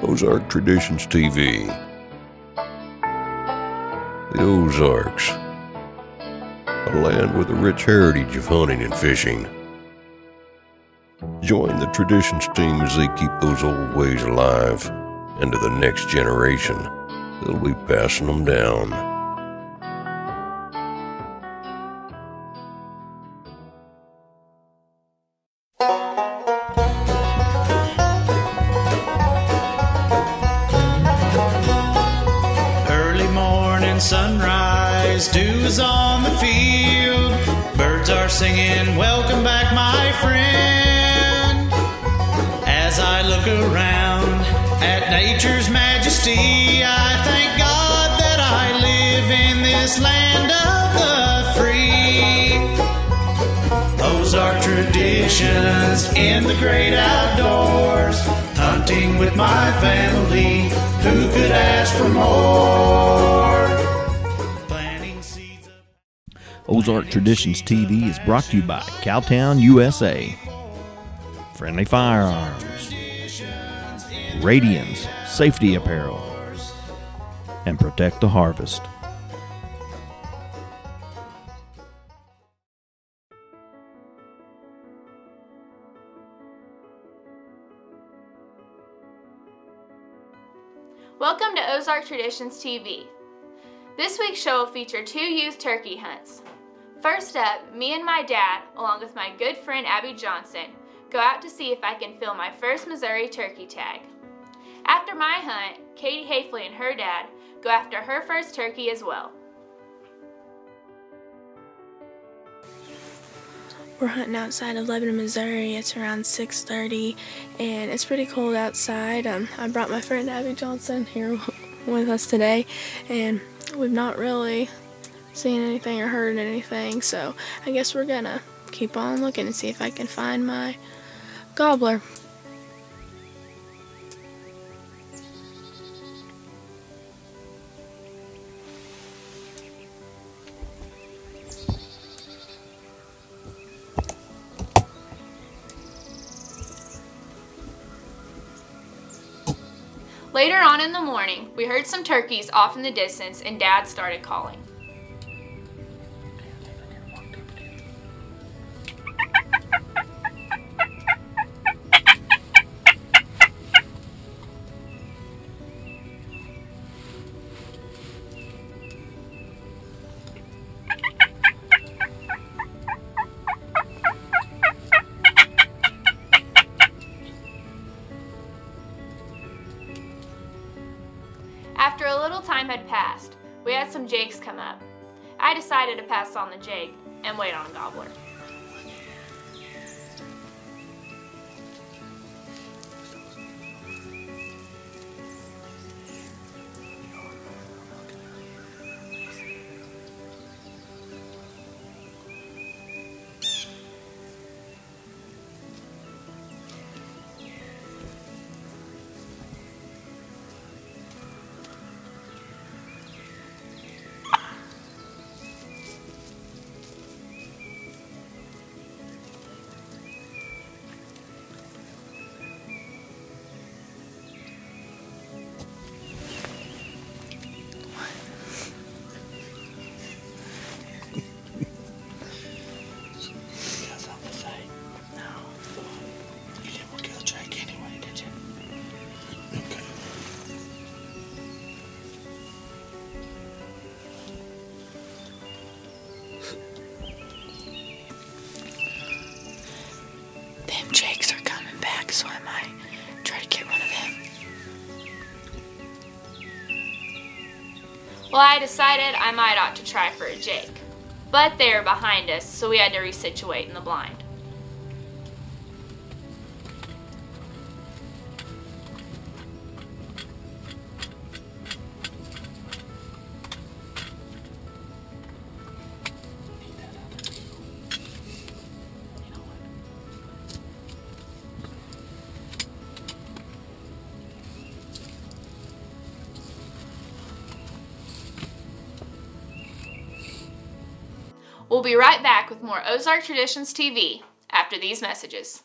Ozark Traditions TV. The Ozarks, a land with a rich heritage of hunting and fishing. Join the Traditions team as they keep those old ways alive, and to the next generation, they'll be passing them down. Sunrise, dew is on the field, birds are singing, welcome back my friend. As I look around at nature's majesty, I thank God that I live in this land of the free. Ozark traditions in the great outdoors, hunting with my family, who could ask for more? Ozark Traditions TV is brought to you by Cowtown, USA, Friendly Firearms, Radians Safety Apparel, and Protect the Harvest. Welcome to Ozark Traditions TV. This week's show will feature 2 youth turkey hunts. First up, me and my dad, along with my good friend Abby Johnson, go out to see if I can fill my first Missouri turkey tag. After my hunt, Katie Heafley and her dad go after her first turkey as well. We're hunting outside of Lebanon, Missouri. It's around 6:30 and it's pretty cold outside. I brought my friend Abby Johnson here with us today, and we've not really seen anything or heard anything, so I guess we're gonna keep on looking and see if I can find my gobbler. Later on in the morning, we heard some turkeys off in the distance and Dad started calling. After a little time had passed, we had some jakes come up. I decided to pass on the jake and wait on a gobbler. Jakes are coming back, so I might try to get one of them. Well, I decided I might ought to try for a jake, but they were behind us, so we had to resituate in the blind. We'll be right back with more Ozark Traditions TV after these messages.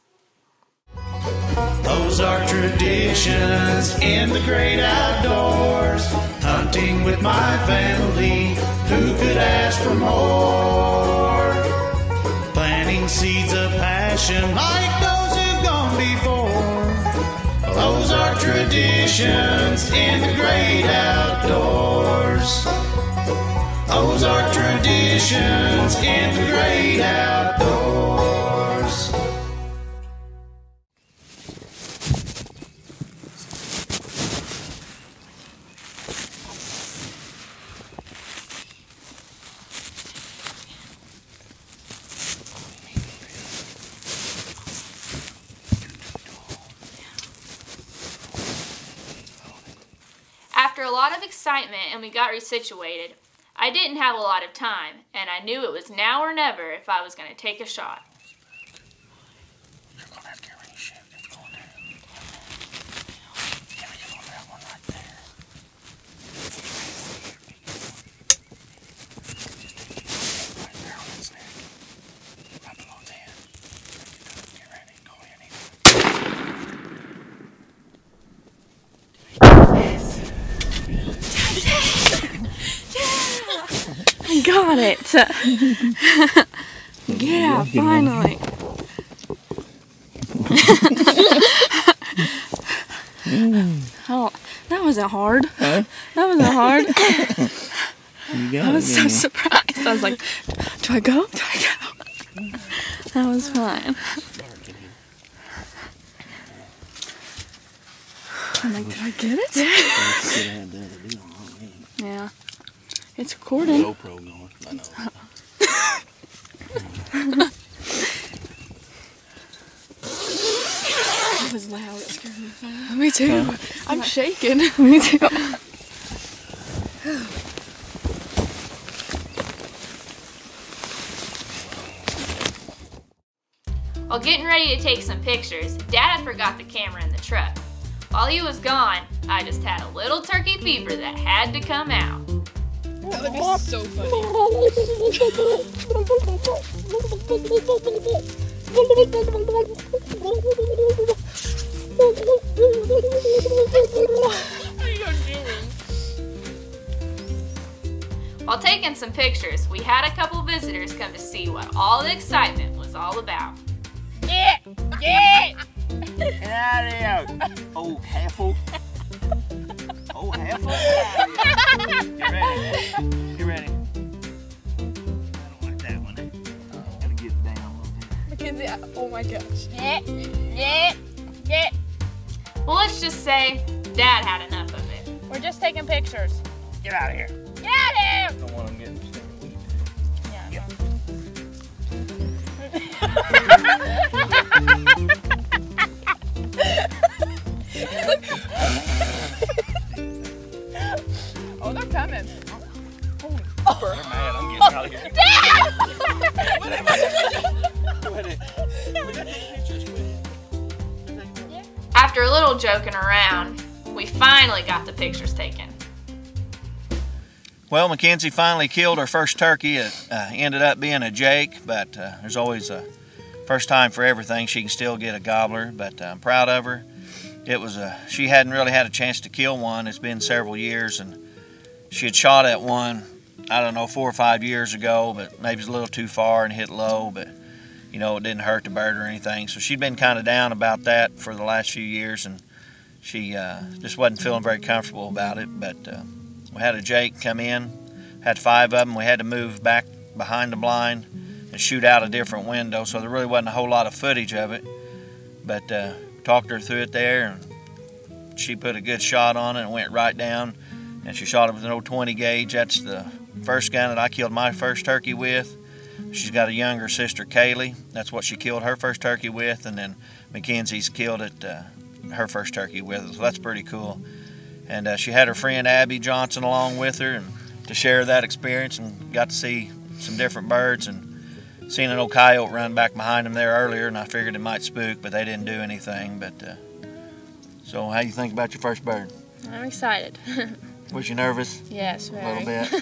Ozark Traditions. traditions in the great outdoors. Hunting with my family, who could ask for more? Planting seeds of passion like those who've gone before. Ozark traditions in the great outdoors. Ozark traditions in the great outdoors. After a lot of excitement and we got resituated, I didn't have a lot of time, and I knew it was now or never if I was going to take a shot. You're going to have to get ready to shoot. It's going down. Yeah, you're going to have one right there. Just right there on its neck. Right below its head. Get ready. Go ahead and eat I got it. Yeah, finally. Oh, that wasn't hard. Huh? That wasn't hard. You got I was it, so didn't you? surprised. I was like, do I go? Do I go? That was fine. I'm like, did I get it? Yeah. It's recording. GoPro going. I know. It was loud. It scared me. Me too. I'm shaking. Me too. While getting ready to take some pictures, Dad forgot the camera in the truck. While he was gone, I just had a little turkey fever that had to come out. That would be so funny. What are you doing? While taking some pictures, we had a couple visitors come to see what all the excitement was all about. Get out of here. Oh, Heafley. Oh, Heafley. Get ready. Get ready. I don't like that one. Gotta get it down a little bit. McKenzie, oh my gosh. Well, let's just say Dad had enough of it. We're just taking pictures. Get out of here. Get out of here! Don't want them getting stuck in the weeds. Oh, they're coming. They're mad. I'm getting out of here. After a little joking around, we finally got the pictures taken. Well, McKenzie finally killed her first turkey. It ended up being a Jake, but there's always a first time for everything. She can still get a gobbler, but I'm proud of her. It was she hadn't really had a chance to kill one. It's been several years, and she had shot at one, I don't know, 4 or 5 years ago, but maybe it was a little too far and hit low, but you know, it didn't hurt the bird or anything. So she'd been kind of down about that for the last few years, and she just wasn't feeling very comfortable about it. But we had a Jake come in, had 5 of them. We had to move back behind the blind and shoot out a different window, so there really wasn't a whole lot of footage of it. But talked her through it there, and she put a good shot on it and went right down. And she shot it with an old 20 gauge. That's the first gun that I killed my first turkey with. She's got a younger sister, Kaylee. That's what she killed her first turkey with, and then McKenzie's killed it her first turkey with. So that's pretty cool. And she had her friend Abby Johnson along with her, and to share that experience, and got to see some different birds, and seen an old coyote run back behind them there earlier, and I figured it might spook, but they didn't do anything. But so, how you think about your first bird? I'm excited. Was you nervous? Yes, very. A little bit.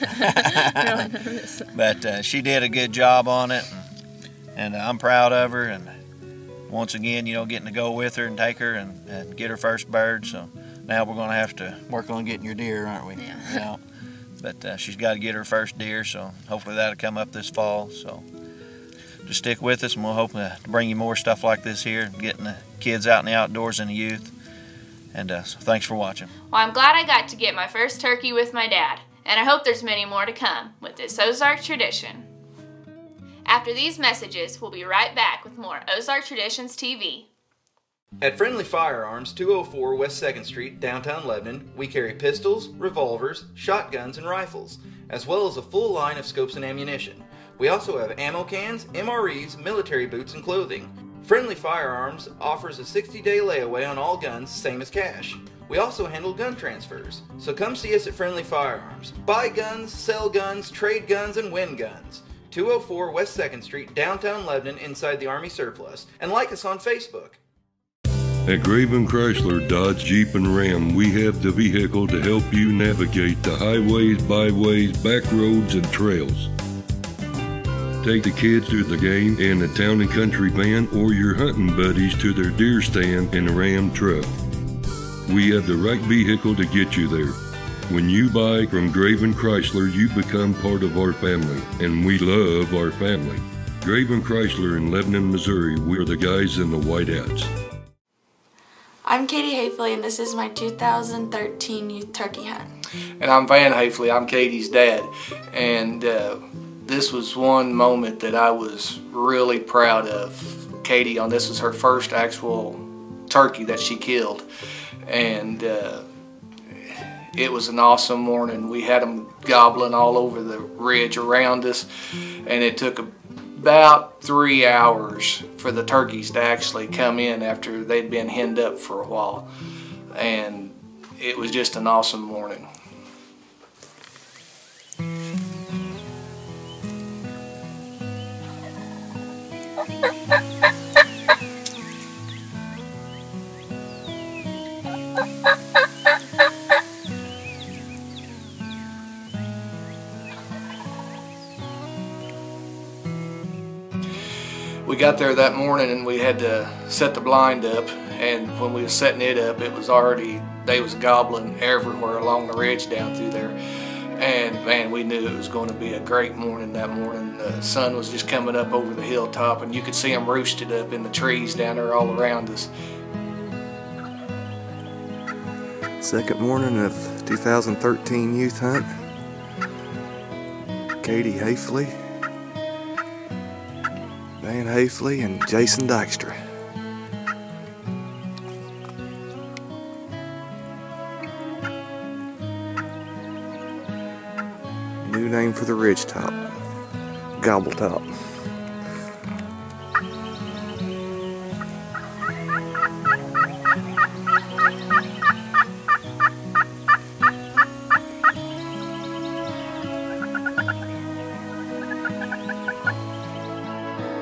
Really nervous. But she did a good job on it, and I'm proud of her. And once again, you know, getting to go with her and take her and get her first bird. So now we're going to have to work on getting your deer, aren't we? Yeah. You know, but she's got to get her first deer, so hopefully that'll come up this fall. So just stick with us, and we'll hope to bring you more stuff like this here, getting the kids out in the outdoors and the youth. And so thanks for watching. Well, I'm glad I got to get my first turkey with my dad, and I hope there's many more to come with this Ozark tradition. After these messages, we'll be right back with more Ozark Traditions TV. At Friendly Firearms, 204 West 2nd Street, downtown Lebanon, we carry pistols, revolvers, shotguns, and rifles, as well as a full line of scopes and ammunition. We also have ammo cans, MREs, military boots, and clothing. Friendly Firearms offers a 60-day layaway on all guns, same as cash. We also handle gun transfers, so come see us at Friendly Firearms. Buy guns, sell guns, trade guns, and win guns. 204 West 2nd Street, downtown Lebanon, inside the Army Surplus, and like us on Facebook. At Graven Chrysler, Dodge, Jeep, and Ram, we have the vehicle to help you navigate the highways, byways, back roads, and trails. Take the kids to the game in a town and country van, or your hunting buddies to their deer stand in a Ram truck. We have the right vehicle to get you there. When you buy from Graven Chrysler, you become part of our family, and we love our family. Graven Chrysler in Lebanon, Missouri, we're the guys in the white hats. I'm Katie Heafley, and this is my 2013 youth turkey hunt. And I'm Van Heafley. I'm Katie's dad. And this was one moment that I was really proud of Katie on. This was her first actual turkey that she killed. And it was an awesome morning. We had them gobbling all over the ridge around us, and it took about 3 hours for the turkeys to actually come in after they'd been henned up for a while. And it was just an awesome morning. We got there that morning and we had to set the blind up, and when we was setting it up, it was already, they was gobbling everywhere along the ridge down through there. And man, we knew it was going to be a great morning that morning. The sun was just coming up over the hilltop, and you could see them roosted up in the trees down there all around us. Second morning of 2013 youth hunt. Katie Heafley, Van Heafley, and Jason Dykstra. New name for the ridgetop, Gobbletop.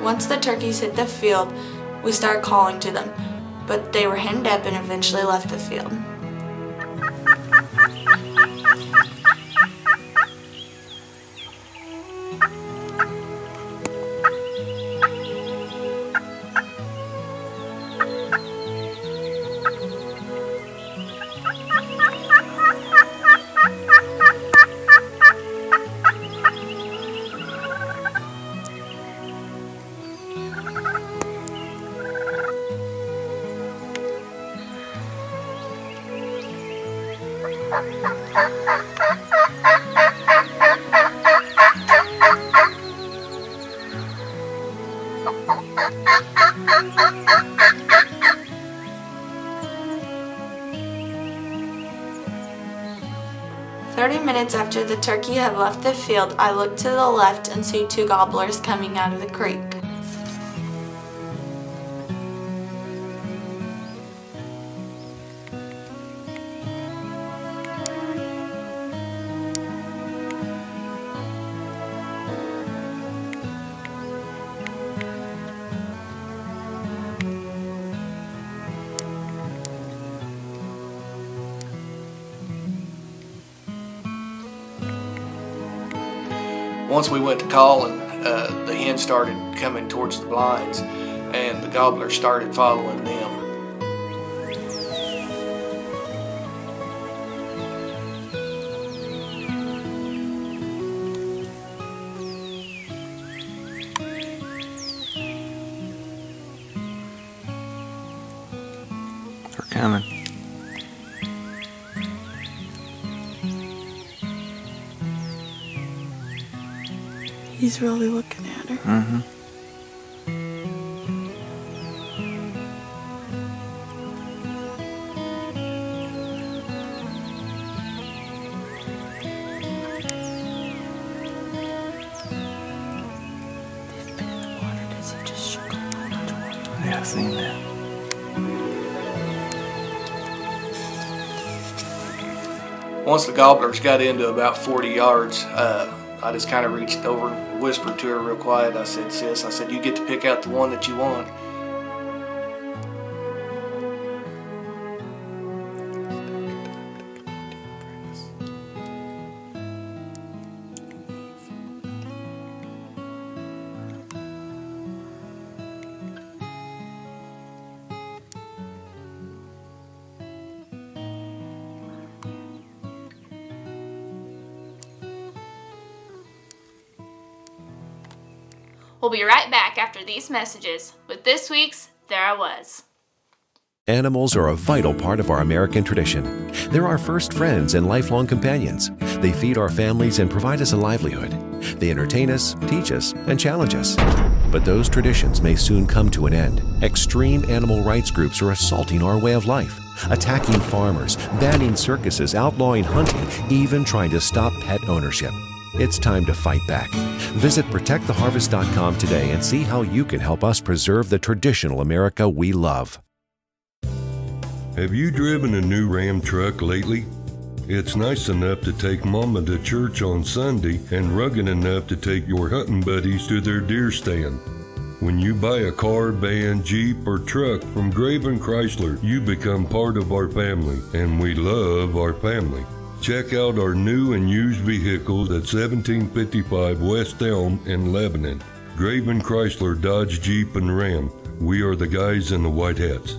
Once the turkeys hit the field, we started calling to them, but they were henned up and eventually left the field. Minutes after the turkey had left the field, I looked to the left and see two gobblers coming out of the creek. Once we went to calling, the hen started coming towards the blinds, and the gobbler started following them. They're coming. He's really looking at her. Mm-hmm. They've been in the water because he just shook a whole bunch of water. Yeah, I've seen that. Once the gobblers got into about 40 yards, I just kind of reached over and whispered to her real quiet. I said, "Sis," I said, "you get to pick out the one that you want." We'll be right back after these messages with this week's There I Was. Animals are a vital part of our American tradition. They're our first friends and lifelong companions. They feed our families and provide us a livelihood. They entertain us, teach us, and challenge us. But those traditions may soon come to an end. Extreme animal rights groups are assaulting our way of life, attacking farmers, banning circuses, outlawing hunting, even trying to stop pet ownership. It's time to fight back. Visit ProtectTheHarvest.com today and see how you can help us preserve the traditional America we love. Have you driven a new Ram truck lately? It's nice enough to take Mama to church on Sunday and rugged enough to take your hunting buddies to their deer stand. When you buy a car, van, Jeep, or truck from Graven Chrysler, you become part of our family, and we love our family. Check out our new and used vehicles at 1755 West Elm in Lebanon. Graven Chrysler, Dodge, Jeep, and Ram. We are the guys in the white hats.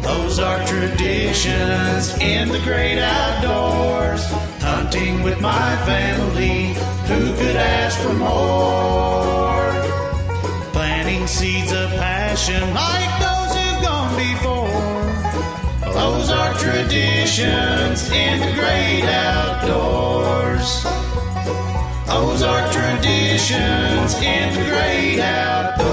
Ozark traditions in the great outdoors. Hunting with my family, who could ask for more? Planting seeds of passion like those who've gone before. Ozark traditions in the great outdoors. Ozark traditions in the great outdoors.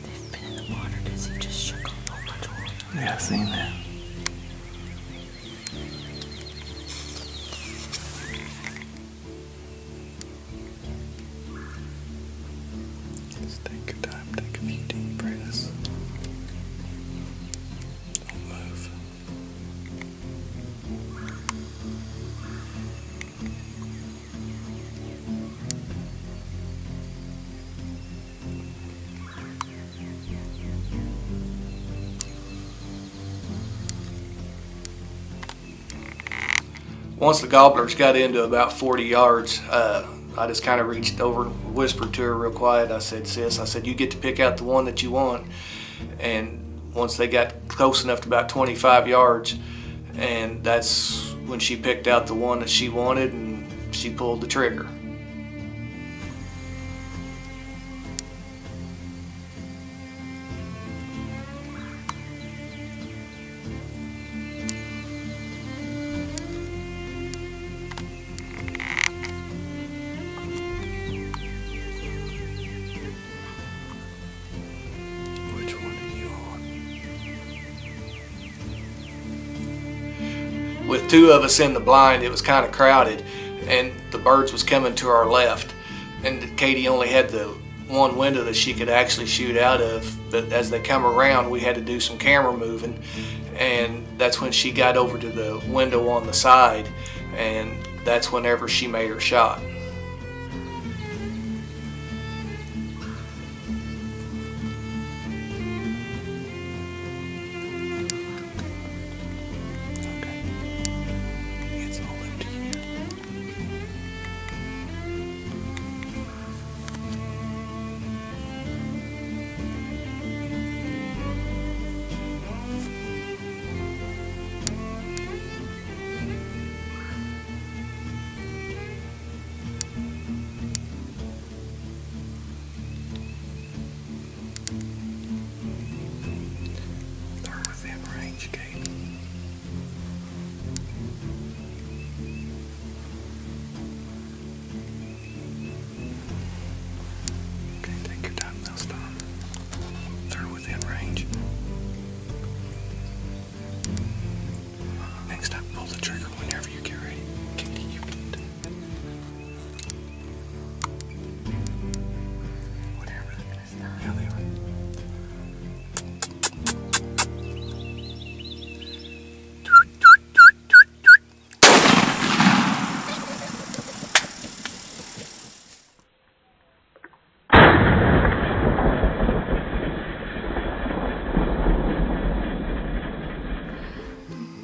They've been in the water because he just shook a whole bunch of water. Yeah, I've seen that. Just take your time, take a few deep breaths. Don't move. Once the gobblers got into about 40 yards, I just kind of reached over and whispered to her real quiet. I said, "Sis," I said, "you get to pick out the one that you want." And once they got close enough to about 25 yards, and that's when she picked out the one that she wanted and she pulled the trigger. Which one do you want? With two of us in the blind, it was kind of crowded, and the birds was coming to our left, and Katie only had the one window that she could actually shoot out of, but as they come around, we had to do some camera moving, and that's when she got over to the window on the side, and that's whenever she made her shot. the trigger whenever you get ready. Katie, you can do it. Whatever. Yeah, they are.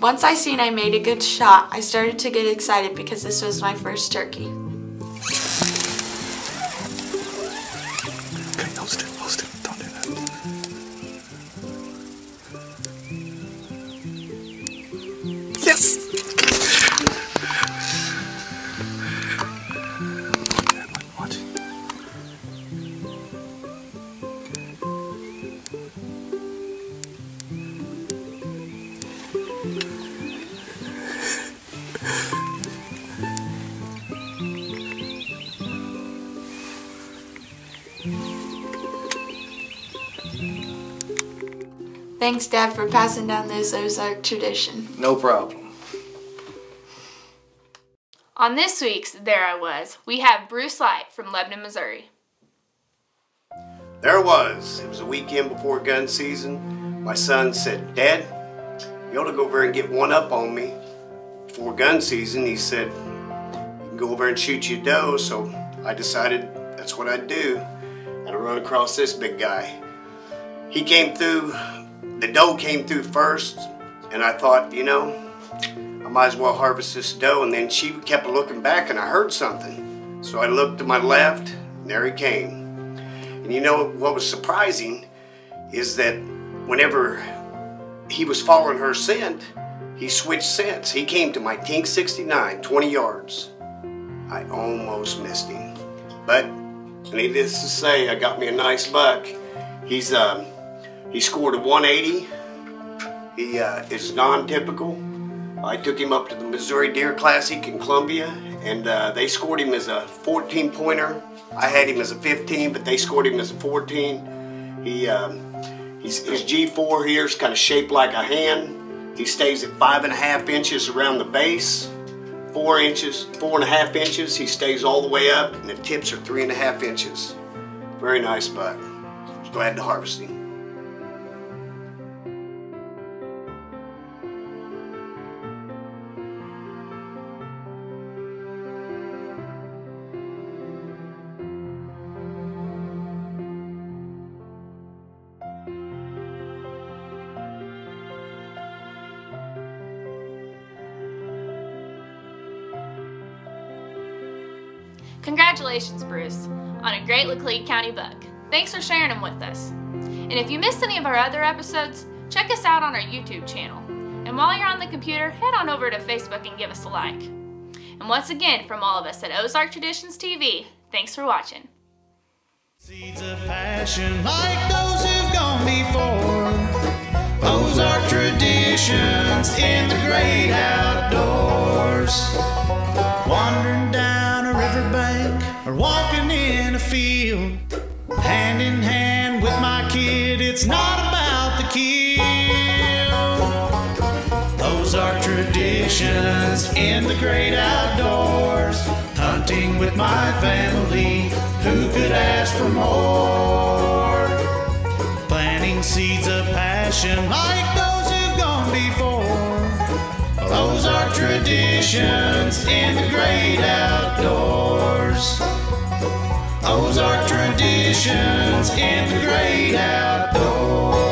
Once I seen I made a good shot, I started to get excited because this was my first turkey. Okay, hold still, don't do that. Yes! Watch. Thanks, Dad, for passing down this Ozark tradition. No problem. On this week's There I Was, we have Bruce Light from Lebanon, Missouri. There was. It was a weekend before gun season. My son said, "Dad, you ought to go over and get one up on me." Before gun season, he said, "You can go over and shoot your doe." So I decided that's what I'd do. I'd run across this big guy. He came through, the doe came through first, and I thought, you know, I might as well harvest this doe. And then she kept looking back, and I heard something. So I looked to my left, and there he came. And you know what was surprising is that whenever he was following her scent, he switched scents. He came to my Tink 69, 20 yards. I almost missed him. But needless to say, I got me a nice buck. He scored a 180. He is non-typical. I took him up to the Missouri Deer Classic in Columbia, and they scored him as a 14-pointer. I had him as a 15, but they scored him as a 14. His G4 here is kind of shaped like a hand. He stays at 5.5 inches around the base, 4.5 inches. He stays all the way up, and the tips are 3.5 inches. Very nice buck. Glad to harvest him. Congratulations, Bruce, on a great Laclede County buck. Thanks for sharing them with us. And if you missed any of our other episodes, check us out on our YouTube channel. And while you're on the computer, head on over to Facebook and give us a like. And once again, from all of us at Ozark Traditions TV, thanks for watching. Seeds of passion like those who've gone before. Ozark Traditions in the great outdoors. Wandering down a riverbank or walking in a field, hand in hand with my kid, it's not about the kill. Ozark Traditions in the great outdoors, hunting with my family, who could ask for more? Planting seeds of passion like those who've gone before. Ozark Traditions in the great outdoors. Ozark Traditions in the great outdoors.